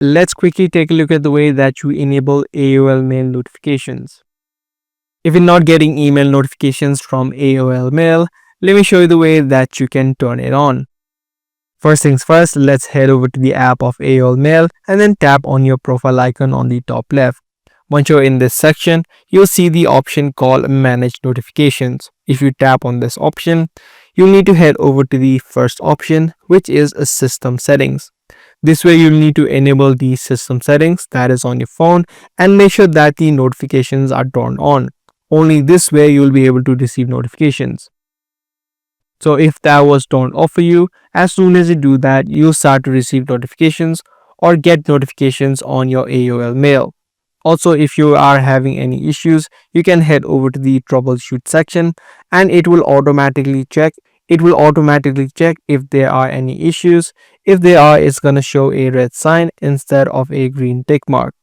let's quickly take a look at the way that you enable AOL mail notifications. If you're not getting email notifications from AOL mail, let me show you the way that you can turn it on. First things first, let's head over to the app of AOL Mail and then tap on your profile icon on the top left. Once you're in this section, you'll see the option called Manage Notifications. If you tap on this option, you'll need to head over to the first option, which is System Settings. This way you'll need to enable the system settings that is on your phone and make sure that the notifications are turned on. Only this way you'll be able to receive notifications. So if that was turned off for you, as soon as you do that, you'll start to receive notifications or get notifications on your AOL mail. Also, if you are having any issues, you can head over to the troubleshoot section and it will automatically check. If there are any issues. If there are, it's going to show a red sign instead of a green tick mark.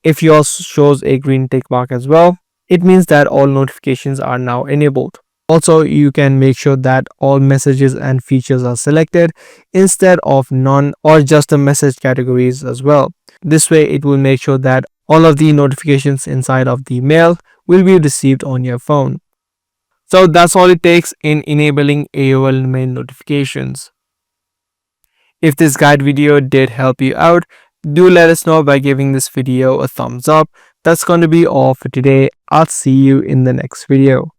If yours shows a green tick mark as well, it means that all notifications are now enabled. Also, you can make sure that all messages and features are selected instead of none or just the message categories as well. This way, it will make sure that all of the notifications inside of the mail will be received on your phone. So that's all it takes in enabling AOL mail notifications. If this guide video did help you out, do let us know by giving this video a thumbs up. That's going to be all for today. I'll see you in the next video.